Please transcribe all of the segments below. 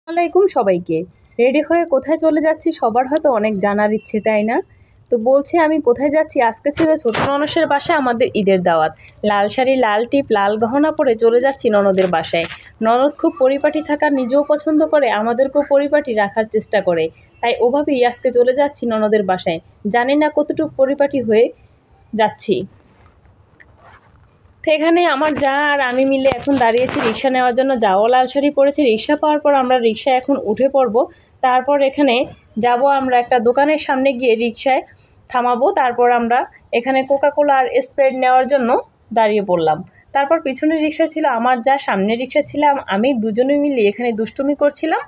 আলাইকুম সবাইকে। রেডি হয়ে কোথায় চলে যাচ্ছি সবার হয়তো অনেক জানার ইচ্ছে, তাই না? তো বলছি আমি কোথায় যাচ্ছি, আজকে ছিল ছোট ননসের বাসায় আমাদের ঈদের দাওয়াত। লাল শাড়ি, লাল টিপ, লাল গহনা পরে চলে যাচ্ছি ননদের বাসায়। ননদ খুব পরিপাটি থাকা নিজেও পছন্দ করে, আমাদেরকেও পরিপাটি রাখার চেষ্টা করে। তাই ওভাবেই আজকে চলে যাচ্ছি ননদের বাসায়। জানি না কতটুকু পরিপাটি হয়ে যাচ্ছি। তো এখানে আমার যা আর আমি মিলে এখন দাঁড়িয়েছি রিক্সা নেওয়ার জন্য। যাও লাল শাড়ি পরেছি, রিক্সা পাওয়ার পর আমরা রিক্সা এখন উঠে পড়ব। তারপর এখানে যাব আমরা একটা দোকানের সামনে গিয়ে রিক্সায় থামাবো। তারপর আমরা এখানে কোকাকোলা আর স্প্রাইট নেওয়ার জন্য দাঁড়িয়ে পড়লাম। তারপর পিছনের রিক্সা ছিল আমার যা, সামনের রিক্সা ছিলাম আমি, দুজনে মিলে এখানে দুষ্টুমি করছিলাম।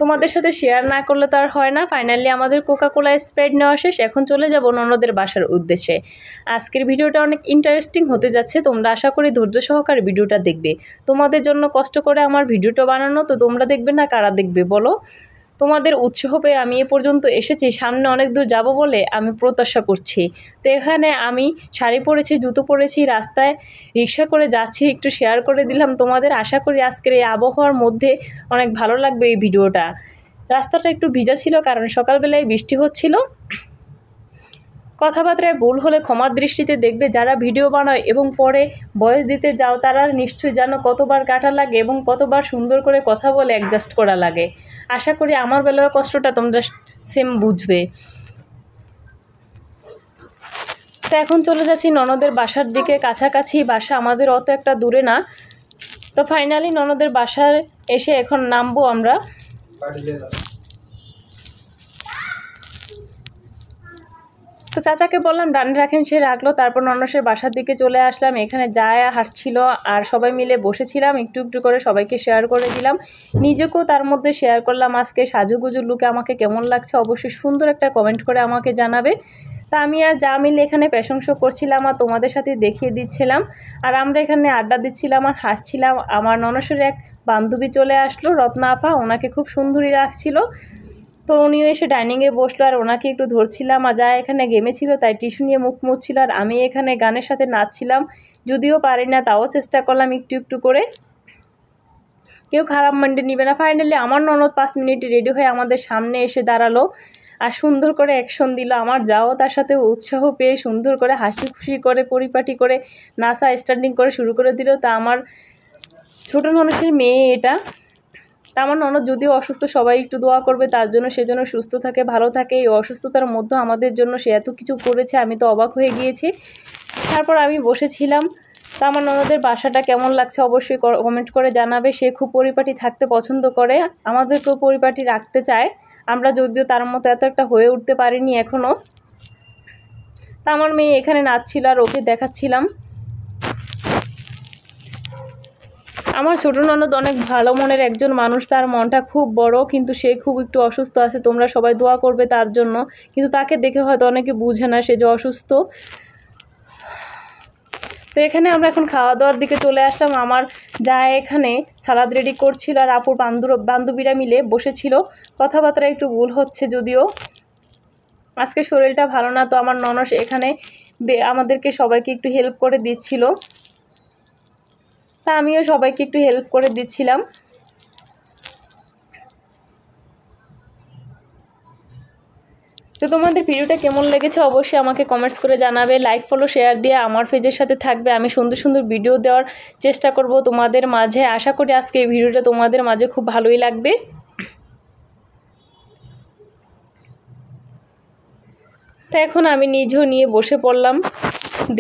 তোমাদের সাথে শেয়ার না করলে তো আর হয় না। ফাইনালি আমাদের কোকাকোলা স্প্রাইট নেওয়া শেষ, এখন চলে যাব ননদের বাসার উদ্দেশ্যে। আজকের ভিডিওটা অনেক ইন্টারেস্টিং হতে যাচ্ছে, তোমরা আশা করি ধৈর্য সহকারে ভিডিওটা দেখবে। তোমাদের জন্য কষ্ট করে আমার ভিডিওটা বানানো, তো তোমরা দেখবে না কারা দেখবে বলো? তোমাদের উৎসাহ পেয়ে আমি এ পর্যন্ত এসেছি, সামনে অনেক দূর যাব বলে আমি প্রত্যাশা করছি। তো এখানে আমি শাড়ি পরেছি, জুতো পরেছি, রাস্তায় রিক্সা করে যাচ্ছি, একটু শেয়ার করে দিলাম তোমাদের। আশা করি আজকের এই আবহাওয়ার মধ্যে অনেক ভালো লাগবে এই ভিডিওটা। রাস্তাটা একটু ভিজা ছিল কারণ সকালবেলায় বৃষ্টি হচ্ছিল। কথাবার্তায় ভুল হলে ক্ষমার দৃষ্টিতে দেখবে। যারা ভিডিও বানায় এবং পরে ভয়েস দিতে যাও তারা নিশ্চয়ই জানো কতবার কাটা লাগে এবং কতবার সুন্দর করে কথা বলে অ্যাডজাস্ট করা লাগে। আশা করি আমার বেলার কষ্টটা তোমরা সেম বুঝবে। তো এখন চলে যাচ্ছি ননদের বাসার দিকে, কাছাকাছি বাসা আমাদের, অত একটা দূরে না। তো ফাইনালি ননদের বাসার এসে এখন নামবো আমরা। তো চাচাকে বললাম ডানে রাখেন, সে রাখলো। তারপর ননসের বাসার দিকে চলে আসলাম। এখানে যায় হাসছিল আর সবাই মিলে বসেছিলাম, একটু একটু করে সবাইকে শেয়ার করে দিলাম, নিজেকেও তার মধ্যে শেয়ার করলাম। আজকে সাজুগুজুর লুকে আমাকে কেমন লাগছে অবশ্যই সুন্দর একটা কমেন্ট করে আমাকে জানাবে। তা আমি আর যা মিলে এখানে ফ্যাশন শো করছিলাম আর তোমাদের সাথে দেখিয়ে দিচ্ছিলাম। আর আমরা এখানে আড্ডা দিচ্ছিলাম আর হাসছিলাম। আমার ননসের এক বান্ধবী চলে আসলো, রত্না আপা, ওনাকে খুব সুন্দরী লাগছিল। তো উনিও এসে ডাইনিংয়ে বসলো আর ওনাকে একটু ধরছিলাম। আর যা এখানে গেমে ছিল তাই টিস্যু নিয়ে মুখ মুছছিল আর আমি এখানে গানের সাথে নাচছিলাম, যদিও পারি না তাও চেষ্টা করলাম একটু একটু করে। কেউ খারাপ মাইন্ডে নিবে না। ফাইনালি আমার ননদ 5 মিনিটে রেডি হয়ে আমাদের সামনে এসে দাঁড়ালো আর সুন্দর করে অ্যাকশন দিল। আমার যাও তার সাথে উৎসাহ পেয়ে সুন্দর করে হাসি খুশি করে পরিপাটি করে নাচা স্টার্টিং করে শুরু করে দিল। তা আমার ছোট ননদের মেয়ে এটা। তা আমার ননদ যদিও অসুস্থ, সবাই একটু দোয়া করবে তার জন্য, সেজন্য সুস্থ থাকে, ভালো থাকে। এই অসুস্থতার মধ্যে আমাদের জন্য সে এত কিছু করেছে, আমি তো অবাক হয়ে গিয়েছি। তারপর আমি বসেছিলাম। তা আমার ননদের বাসাটা কেমন লাগছে অবশ্যই কমেন্ট করে জানাবে। সে খুব পরিপাটি থাকতে পছন্দ করে, আমাদেরকেও পরিপাটি রাখতে চায়। আমরা যদিও তার মতো এত একটা হয়ে উঠতে পারিনি এখনও। তা আমার মেয়ে এখানে নাচছিল আর ওকে দেখাচ্ছিলাম। আমার ছোট ননদ অনেক ভালো মনের একজন মানুষ, তার মনটা খুব বড়, কিন্তু সে খুব একটু অসুস্থ আছে। তোমরা সবাই দোয়া করবে তার জন্য। কিন্তু তাকে দেখে হয়তো অনেকে বুঝে না সে যে অসুস্থ। তো এখানে আমরা এখন খাওয়া দাওয়ার দিকে চলে আসলাম। আমার যা এখানে সালাদ রেডি করছিল আর আপুর বান্ধবীরা মিলে বসেছিল। কথাবার্তা একটু ভুল হচ্ছে যদিও, আজকে শরীরটা ভালো না। তো আমার ননদ এখানে আমাদেরকে সবাইকে একটু হেল্প করে দিচ্ছিল, তা আমিও সবাইকে একটু হেল্প করে দিচ্ছিলাম। তো তোমাদের ভিডিওটা কেমন লেগেছে অবশ্যই আমাকে কমেন্টস করে জানাবে। লাইক ফলো শেয়ার দিয়ে আমার পেজের সাথে থাকবে। আমি সুন্দর সুন্দর ভিডিও দেওয়ার চেষ্টা করব তোমাদের মাঝে। আশা করি আজকে এই ভিডিওটা তোমাদের মাঝে খুব ভালোই লাগবে। তো এখন আমি নিজেও নিয়ে বসে পড়লাম,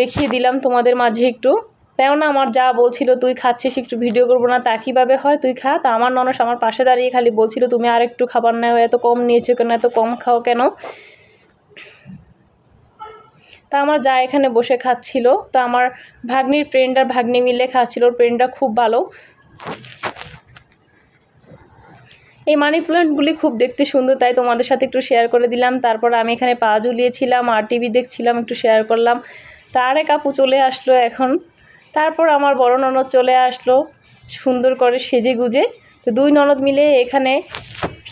দেখিয়ে দিলাম তোমাদের মাঝে একটু। তাই না আমার যা বলছিল তুই খাচ্ছিস একটু ভিডিও করবো না, তা কীভাবে হয়, তুই খা। তা আমার ননস আমার পাশে দাঁড়িয়ে খালি বলছিল তুমি আর একটু খাবার নাও, এত কম নিয়েছো কেন, এত কম খাও কেন। তা আমার যা এখানে বসে খাচ্ছিল। তা আমার ভাগ্নির ফ্রেন্ড আর ভাগ্নি মিলে খাচ্ছিল, ওর ফ্রেন্ডটা খুব ভালো। এই মানি প্ল্যান্টগুলি খুব দেখতে সুন্দর, তাই তোমাদের সাথে একটু শেয়ার করে দিলাম। তারপর আমি এখানে পা ঝুলিয়েছিলাম আর টিভি দেখছিলাম, একটু শেয়ার করলাম। তার এক আপু চলে আসলো এখন। তারপর আমার বড় ননদ চলে আসলো সুন্দর করে সেজে গুজে। তো দুই ননদ মিলে এখানে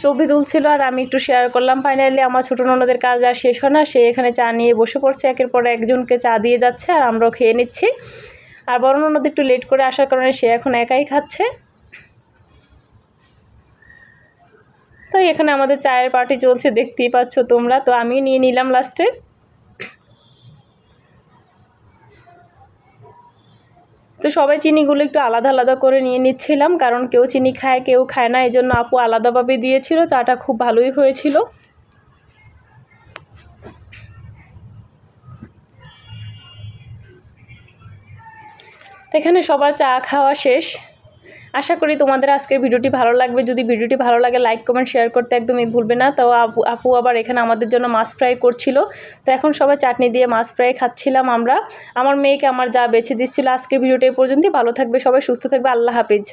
ছবি তুলছিল আর আমি একটু শেয়ার করলাম। ফাইনালি আমার ছোটো ননদের কাজ আর শেষ হয় না, সে এখানে চা নিয়ে বসে পড়ছে, একের পর একজনকে চা দিয়ে যাচ্ছে আর আমরাও খেয়ে নিচ্ছি। আর বড় ননদ একটু লেট করে আসার কারণে সে এখন একাই খাচ্ছে। এখানে আমাদের চায়ের পার্টি চলছে, দেখতেই পাচ্ছ তোমরা। তো আমি নিয়ে নিলাম লাস্টে। তো সবাই চিনিগুলো একটু আলাদা আলাদা করে নিয়ে নিচ্ছিলাম, কারণ কেউ চিনি খায় কেউ খায় না, এই জন্য আপু আলাদাভাবে দিয়েছিল। চাটা খুব ভালোই হয়েছিল। তো এখানে সবার চা খাওয়া শেষ। আশা করি তোমাদের আজকের ভিডিওটি ভালো লাগবে। যদি ভিডিওটি ভালো লাগে লাইক কমেন্ট শেয়ার করতে একদমই ভুলবে না। তো আপু আবার এখানে আমাদের জন্য মাছ ফ্রাই করছিল। তো এখন সবাই চাটনি দিয়ে মাছ ফ্রাই খাচ্ছিলাম আমরা। আমার মেয়েকে আমার যা বেছে দিচ্ছিল। আজকের ভিডিওটা এই পর্যন্তই। ভালো থাকবে সবাই, সুস্থ থাকবে। আল্লাহ হাফিজ।